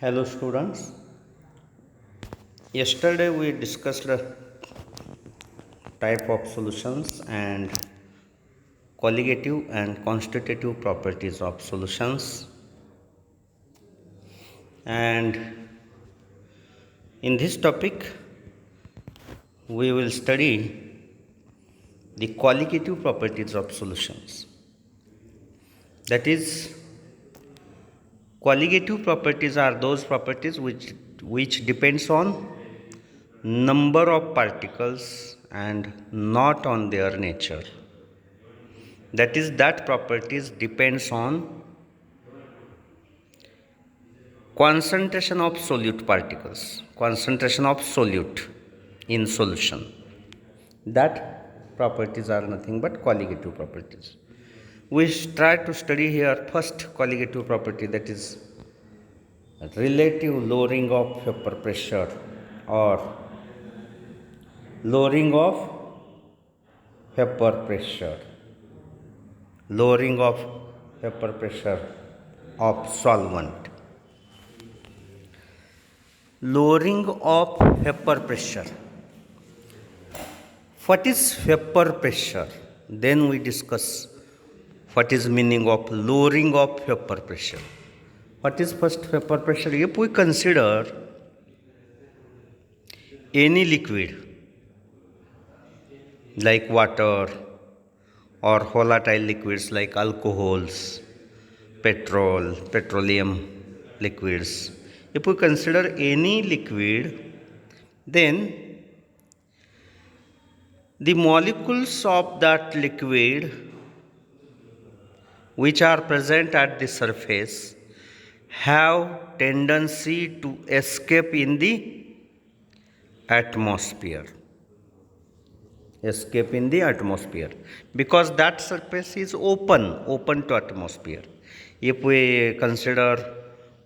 Hello students. Yesterday we discussed the type of solutions and colligative and constitutive properties of solutions, and in this topic we will study the colligative properties of solutions. That is, colligative properties are those properties which depends on number of particles and not on their nature. That is, that properties depends on concentration of solute particles, concentration of solute in solution. That properties are nothing but colligative properties. We try to study here first colligative property, that is relative lowering of vapor pressure or lowering of vapor pressure, lowering of vapor pressure of solvent. Lowering of vapor pressure. What is vapor pressure? Then we discuss what is meaning of lowering of vapor pressure. What is first vapor pressure? If we consider any liquid like water or volatile liquids like alcohols, petrol, petroleum liquids, if we consider any liquid, then the molecules of that liquid which are present at the surface have tendency to escape in the atmosphere. Escape in the atmosphere because that surface is open to atmosphere. If we consider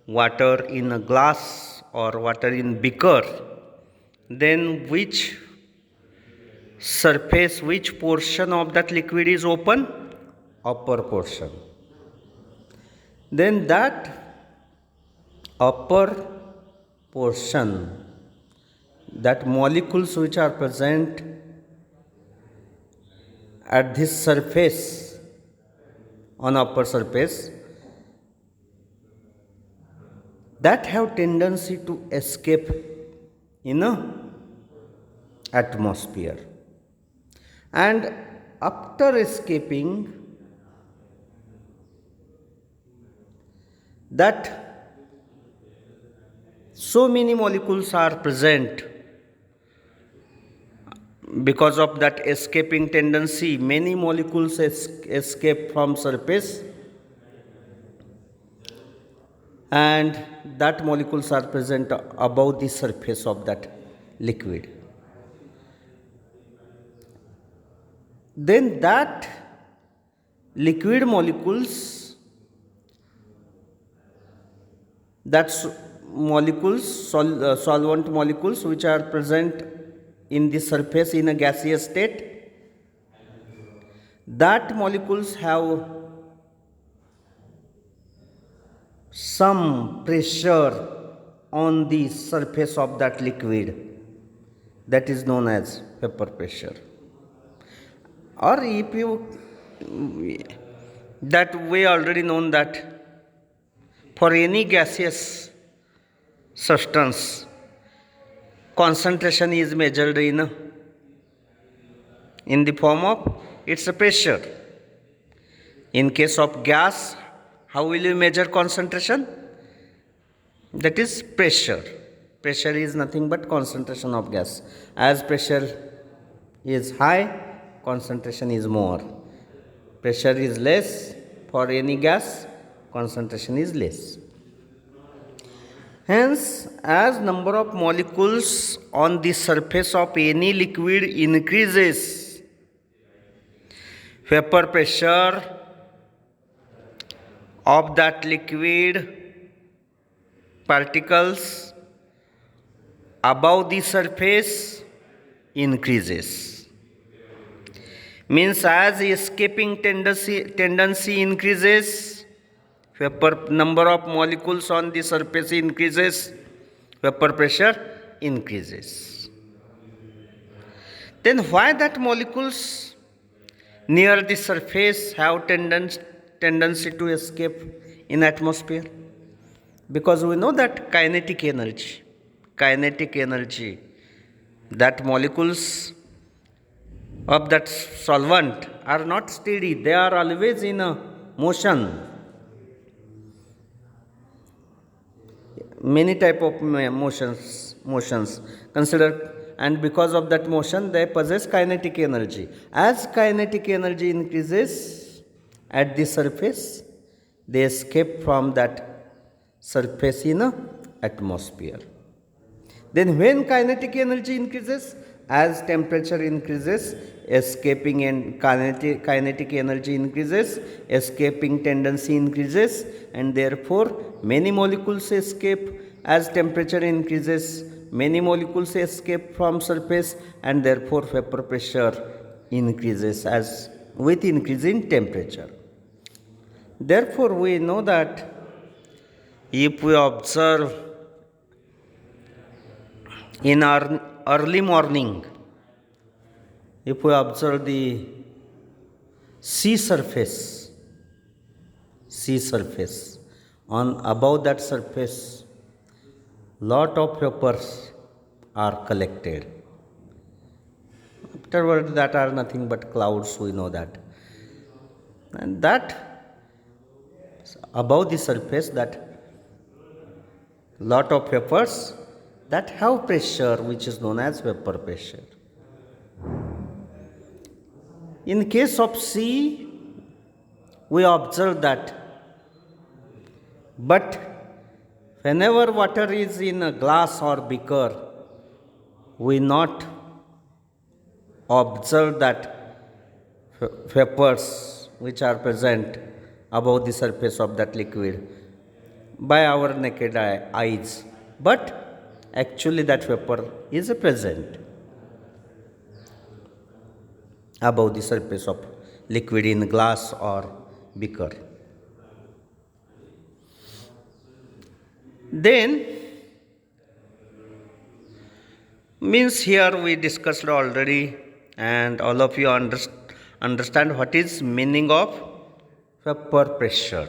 water in a glass or water in beaker, then which surface, which portion of that liquid is open? Upper portion. Then that upper portion, that molecules which are present at this surface, on upper surface, that have tendency to escape in a atmosphere, and after escaping, that so many molecules are present. Because of that escaping tendency, many molecules escape from surface, and that molecules are present above the surface of that liquid. Then that liquid molecules, solvent molecules which are present in the surface in a gaseous state, that molecules have some pressure on the surface of that liquid, that is known as vapor pressure. Or if you, that we already known that for any gaseous substance, concentration is measured in the form of its pressure. In case of gas, how will you measure concentration? That is pressure. Pressure is nothing but concentration of gas. As pressure is high, concentration is more. Pressure is less for any gas, concentration is less. Hence, as number of molecules on the surface of any liquid increases, vapor pressure of that liquid particles above the surface increases. Means as escaping tendency increases, Vapor number of molecules on the surface increases, vapor pressure increases. Then why that molecules near the surface have tendency to escape in atmosphere? Because we know that kinetic energy, that molecules of that solvent are not steady, they are always in a motion. Many type of motions consider, and because of that motion they possess kinetic energy. As kinetic energy increases at the surface, they escape from that surface in a atmosphere. Then when kinetic energy increases, as temperature increases, escaping and kinetic energy increases, escaping tendency increases, and therefore many molecules escape. As temperature increases, many molecules escape from surface, and therefore vapor pressure increases as with increase in temperature. Therefore we know that if we observe in our early morning, if we observe the sea surface, on above that surface, lot of vapors are collected. Afterwards, that are nothing but clouds, we know that. And that above the surface, that lot of vapors that have pressure, which is known as vapor pressure. In case of sea, we observe that, but whenever water is in a glass or beaker, we not observe that vapors which are present above the surface of that liquid by our naked eyes, but actually that vapor is present above the surface of liquid in glass or beaker. Then means here we discussed already, and all of you understand what is meaning of vapor pressure.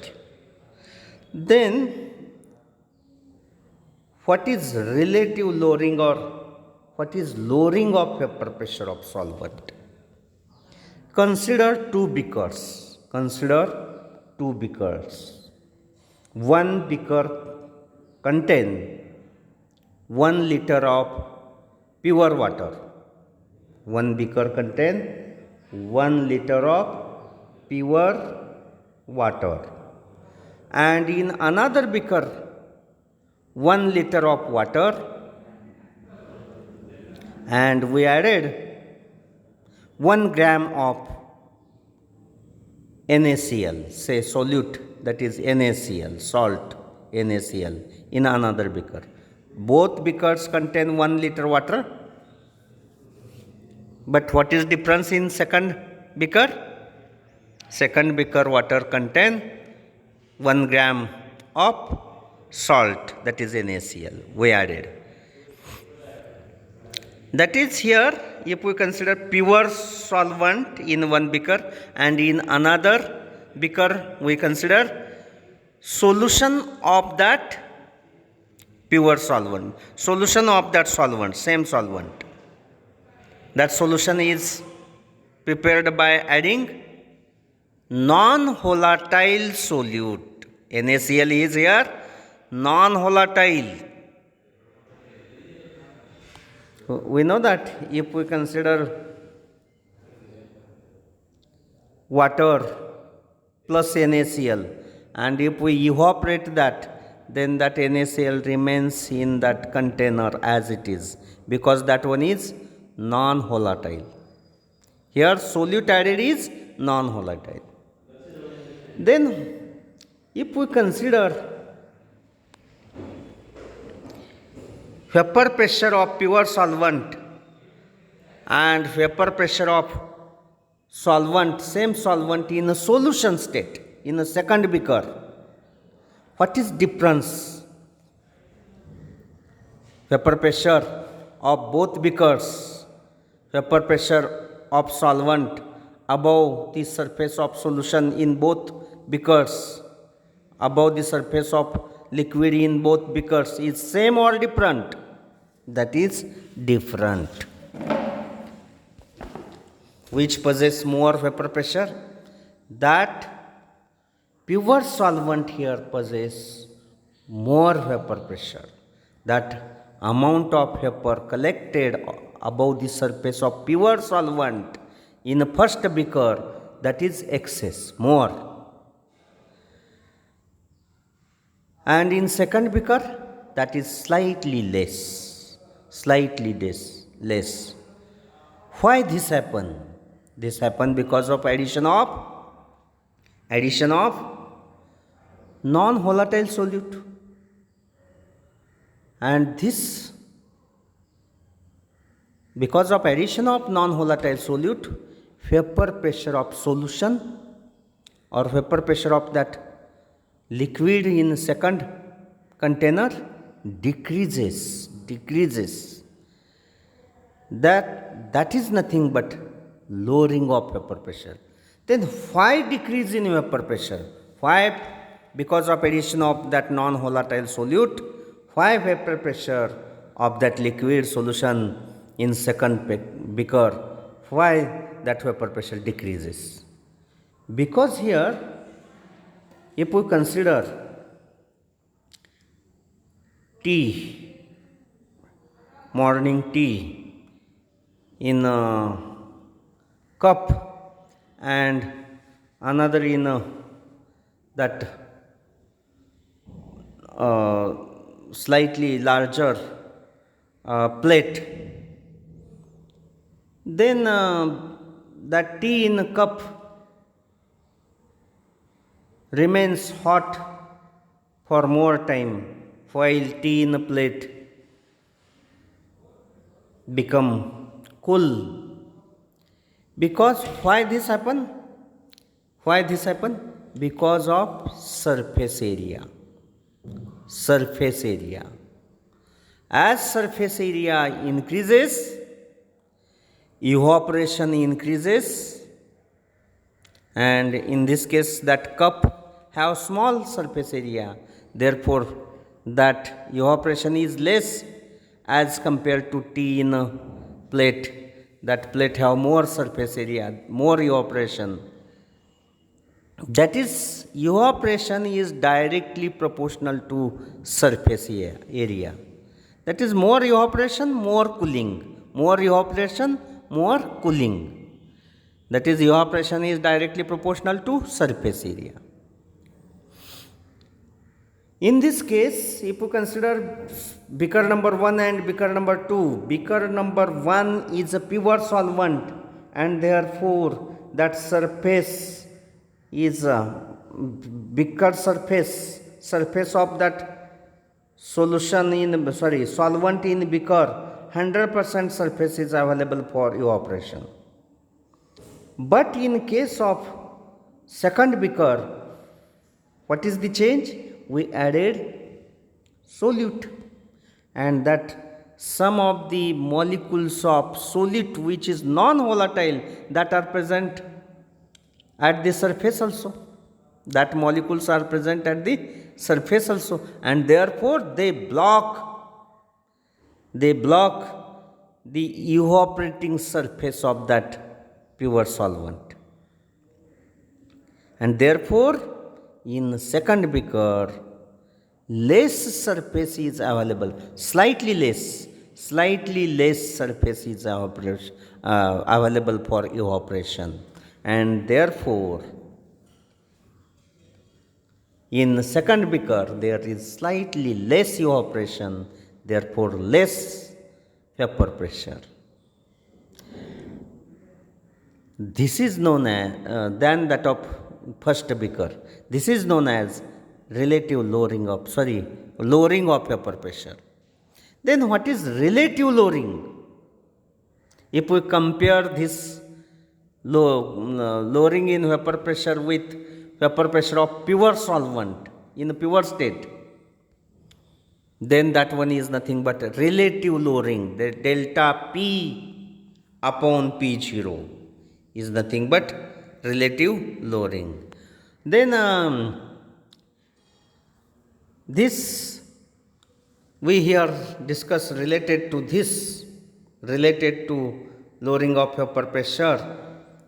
Then what is relative lowering, or what is lowering of vapor pressure of solvent? Consider two beakers. One beaker contain 1 liter of pure water. One beaker contain 1 liter of pure water. And in another beaker, 1 liter of water, and we added 1 gram of NaCl, say solute, that is NaCl, salt NaCl, in another beaker. Both beakers contain 1 liter water, but what is difference in second beaker? Second beaker water contain 1 gram of salt, that is NaCl, we added. That is here, if we consider pure solvent in one beaker, and in another beaker we consider solution of that pure solvent, solution of that solvent, same solvent. That solution is prepared by adding non-volatile solute. NaCl is here non-volatile. We know that if we consider water plus NaCl, and if we evaporate that, then that NaCl remains in that container as it is, because that one is non-volatile. Here solute added is non-volatile. Then if we consider vapor pressure of pure solvent and vapor pressure of solvent, same solvent in a solution state, in a second beaker, What is difference vapor pressure of both beakers? Vapor pressure of solvent above the surface of solution in both beakers, above the surface of liquid in both beakers is same or different? That is different. Which possess more vapor pressure? That pure solvent here possess more vapor pressure. That amount of vapor collected above the surface of pure solvent in the first beaker, that is excess, more. And in second beaker, that is slightly less, less. Why this happen? This happen because of addition of non-volatile solute. And this, because of addition of non-volatile solute, vapor pressure of solution or vapor pressure of that liquid in second container decreases. That is nothing but lowering of vapor pressure. Then why decrease in vapor pressure? Why? Because of addition of that non-volatile solute, why vapor pressure of that liquid solution in second beaker, why that vapor pressure decreases? Because here, if we consider tea, morning tea in a cup and another in that slightly larger plate, then that tea in a cup remains hot for more time, while tea in a plate become cool. Because why this happen? Because of surface area. As surface area increases, evaporation increases, and in this case that cup have small surface area, therefore that evaporation is less as compared to tea in a plate. That plate have more surface area, more evaporation. That is, evaporation is directly proportional to surface area. That is, more evaporation, more cooling. More evaporation, more cooling. That is, evaporation is directly proportional to surface area. In this case, if you consider beaker number 1 and beaker number 2, beaker number 1 is a pure solvent, and therefore that surface is beaker surface of that solvent in beaker, 100% surface is available for evaporation. But in case of second beaker, what is the change? We added solute, and that some of the molecules of solute which is non-volatile that are present at the surface also. That molecules are present at the surface also, and therefore they block the evaporating surface of that pure solvent, and therefore in second beaker less surface is available, slightly less surface is available for evaporation, and therefore in second beaker there is slightly less evaporation, therefore less vapor pressure. This is known as than that of first beaker. This is known as relative lowering of vapor pressure. Then what is relative lowering? If we compare this lowering in vapor pressure with vapor pressure of pure solvent, in pure state, then that one is nothing but relative lowering. The delta P upon P0 is nothing but relative lowering. Then this we here discuss related to lowering of vapor pressure,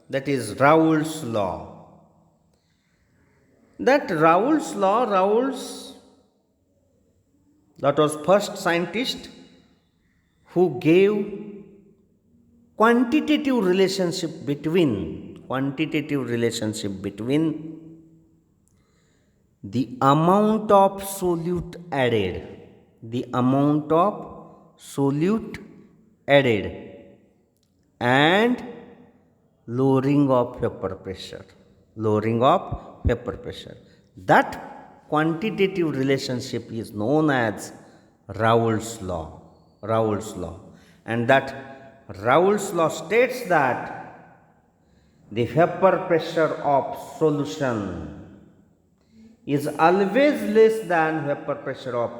that is Raoult's law. That Raoult's law, that was first scientist who gave quantitative relationship between the amount of solute added and lowering of vapor pressure. That quantitative relationship is known as Raoult's law. And that Raoult's law states that the vapor pressure of solution is always less than vapor pressure of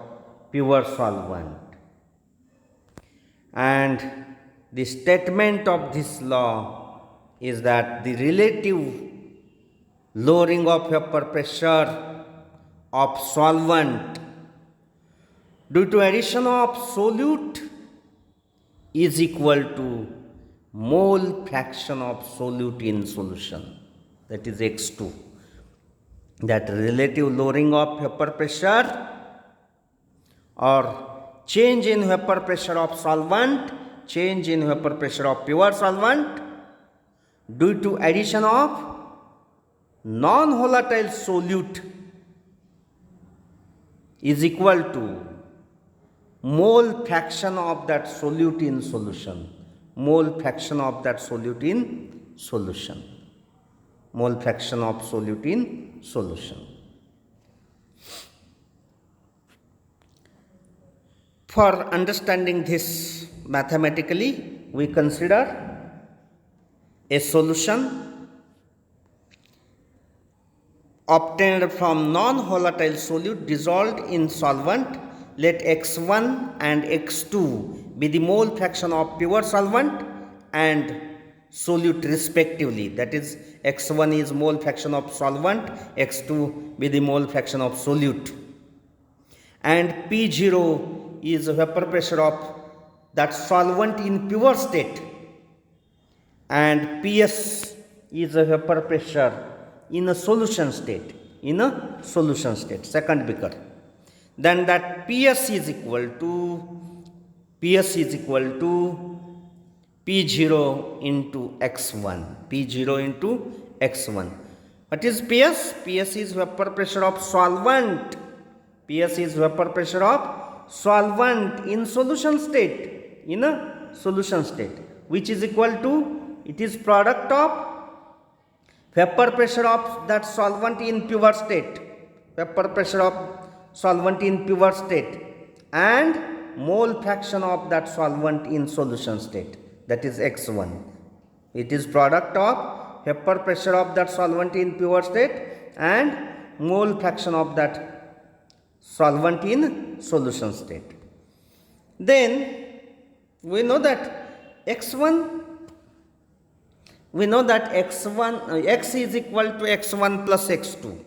pure solvent. And the statement of this law is that the relative lowering of vapor pressure of solvent due to addition of solute is equal to mole fraction of solute in solution, that is X2. That relative lowering of vapor pressure or change in vapor pressure of solvent, change in vapor pressure of pure solvent due to addition of non-volatile solute is equal to mole fraction of that solute in solution. For understanding this mathematically, we consider a solution obtained from non-volatile solute dissolved in solvent. Let X1 and X2 be the mole fraction of pure solvent and solute respectively. That is, X1 is mole fraction of solvent, X2 be the mole fraction of solute. And P0 is vapor pressure of that solvent in pure state, and PS is a vapor pressure in a solution state, second beaker. Then that PS is equal to P0 into X1. What is PS? PS is vapor pressure of solvent. In solution state, which is equal to, it is product of vapor pressure of that solvent in pure state, and mole fraction of that solvent in solution state, that is X1. It is product of vapor pressure of that solvent in pure state and mole fraction of that solvent in solution state. Then we know that X1, X is equal to X1 plus X2.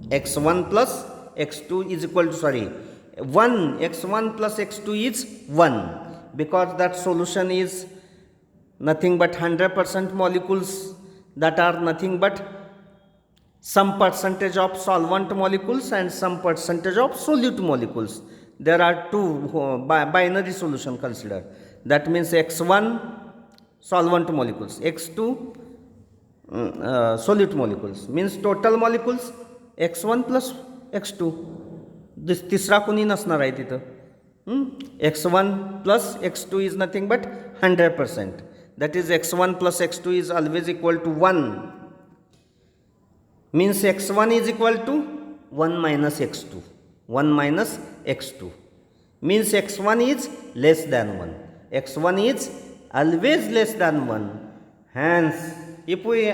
X1 plus X2 is equal to, 1. X1 plus X2 is 1, because that solution is nothing but 100% molecules that are nothing but some percentage of solvent molecules and some percentage of solute molecules. There are two binary solution considered. That means X1 solvent molecules, X2 solute molecules, means total molecules X1 plus X2. This तिसरा कोणी नसणार आहे तिथं. X1 plus X2 is nothing but 100%. That is, X1 plus X2 is always equal to 1. Means X1 is equal to 1 minus X2. 1 minus X2 means X1 is less than 1. X1 is always less than 1. Hence, if we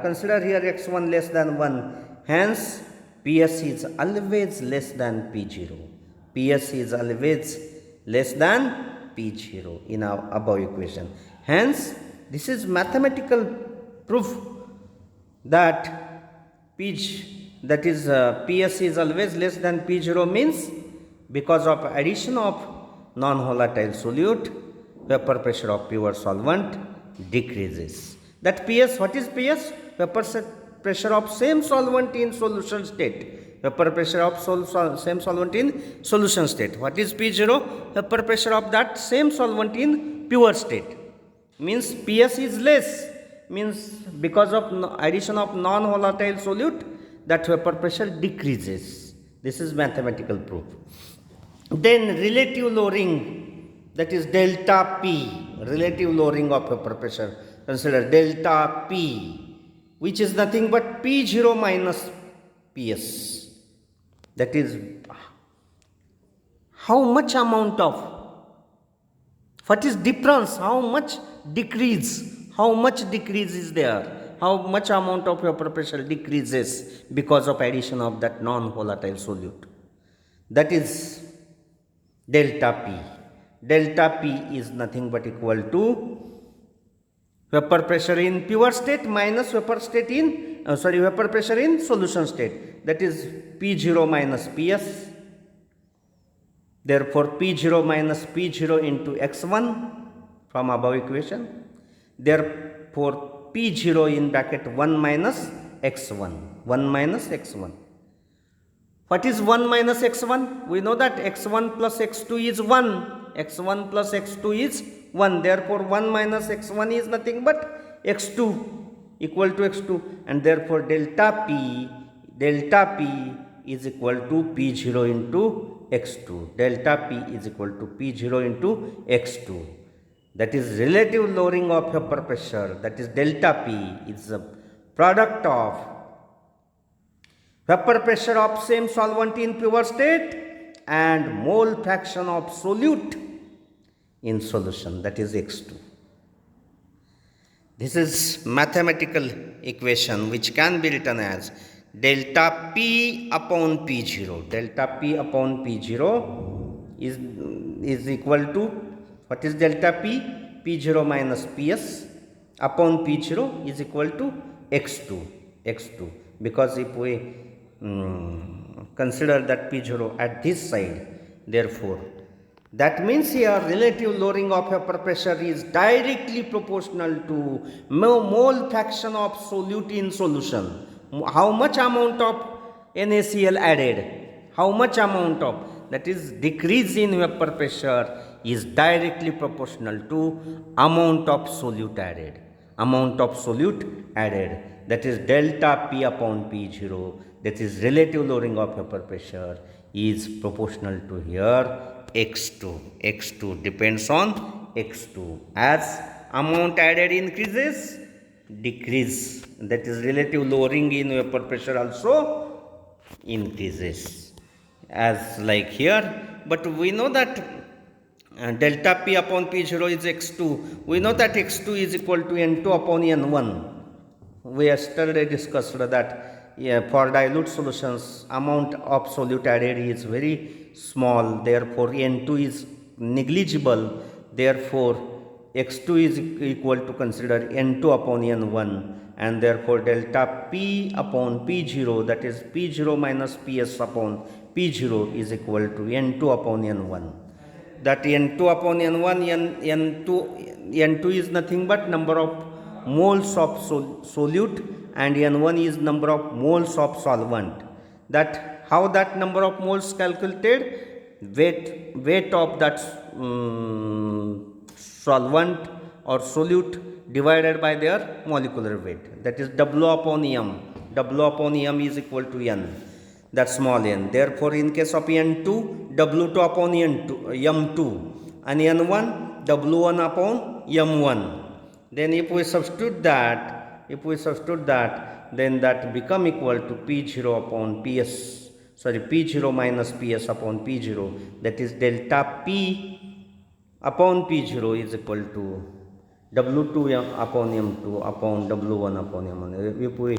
consider here X1 less than 1, hence PS is always less than P0. PS is always less than P0 in our above equation. Hence, this is mathematical proof that PS is always less than P0 means because of addition of non-volatile solute, vapor pressure of pure solvent decreases. That PS, what is PS? Vapor pressure of same solvent in solution state. Vapor pressure of same solvent in solution state. What is P0? Vapor pressure of that same solvent in pure state. Means PS is less. Means because of addition of non-volatile solute, that vapor pressure decreases. This is mathematical proof. Then relative lowering, that is delta P, relative lowering of vapor pressure. Consider delta P, which is nothing but P0 minus PS. That is how much amount of, what is difference, how much decrease, how much decrease is there, how much amount of vapor pressure decreases because of addition of that non-volatile solute. That is delta P. Delta P is nothing but equal to vapor pressure in pure state minus vapor pressure in solution state. That is P0 minus PS. Therefore, P0 minus P0 into x1 from above equation. Therefore, P0 in bracket 1 minus x1. 1 minus x1. What is 1 minus x1? We know that x1 plus x2 is 1. x1 plus x2 is 1. Therefore, 1 minus x1 is nothing but x2 equal to x2. And therefore, delta P is equal to P0 into x2. Delta P is equal to P0 into x2. That is relative lowering of vapor pressure. That is delta P is a product of vapor pressure of same solvent in pure state and mole fraction of solute in solution, that is x2. This is mathematical equation which can be written as delta P upon P0. Delta P upon P0 is equal to, what is delta P? P0 minus PS upon P0 is equal to x2. Because if we consider that P0 at this side, therefore, that means here relative lowering of vapor pressure is directly proportional to mole fraction of solute in solution. How much amount of NaCl added? How much amount of? That is decrease in vapor pressure is directly proportional to amount of solute added. Amount of solute added. That is delta P upon P0. That is relative lowering of vapor pressure is proportional to here x2. x2 depends on x2. As amount added increases, decrease, that is relative lowering in vapor pressure also increases, as like here. But we know that delta P upon P0 is x2. We know that x2 is equal to N2 upon N1. We yesterday discussed that for dilute solutions, amount of solute added is very small. Therefore, N2 is negligible. Therefore, x2 is equal to consider N2 upon N1. And therefore, delta P upon P0, that is P0 minus PS upon P0 is equal to N2 upon N1. That N2 upon N1, N2 is nothing but number of moles of solute, and N1 is number of moles of solvent. That how that number of moles calculated? Weight of that solvent or solute divided by their molecular weight. That is W upon M. W upon M is equal to N. That small n. Therefore, in case of N2, W2 upon M2, and N1, W1 upon M1. Then if we substitute that, then that become equal to P0 upon PS, P0 minus PS upon P0, that is delta P upon P0 is equal to W2 upon M2 upon W1 upon M1. If we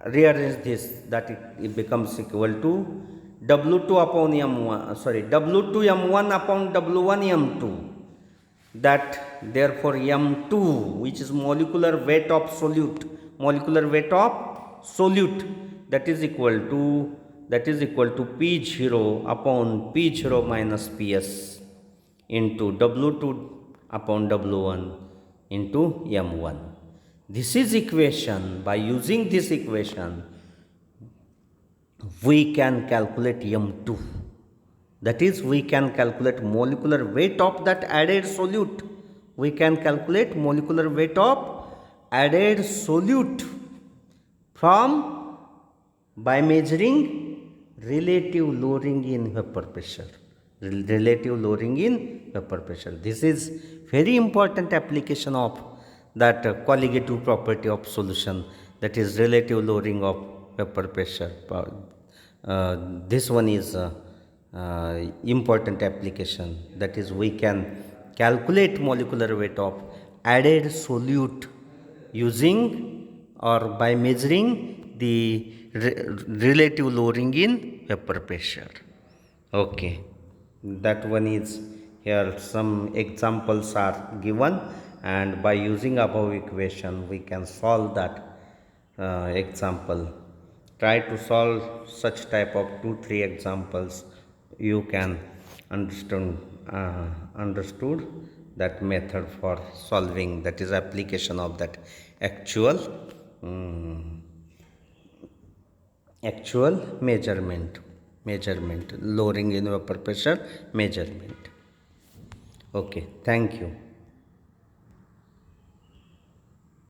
rearrange this, that it becomes equal to W2 upon M1, W2 M1 upon W1 M2. That therefore M2, which is molecular weight of solute, that is equal to P0 upon P0 minus Ps into W2 upon W1 into M1. This is equation. By using this equation, we can calculate M2. That is, we can calculate molecular weight of that added solute. We can calculate molecular weight of added solute by measuring relative lowering in vapor pressure. This is very important application of that colligative property of solution, that is relative lowering of vapor pressure. This one is important application, that is, we can calculate molecular weight of added solute using or by measuring the relative lowering in vapor pressure. Okay, that one is here. Some examples are given, and by using above equation we can solve that example. Try to solve such type of 2-3 examples. You can understood that method for solving, that is application of that actual measurement, lowering in vapor pressure measurement. Okay, thank you.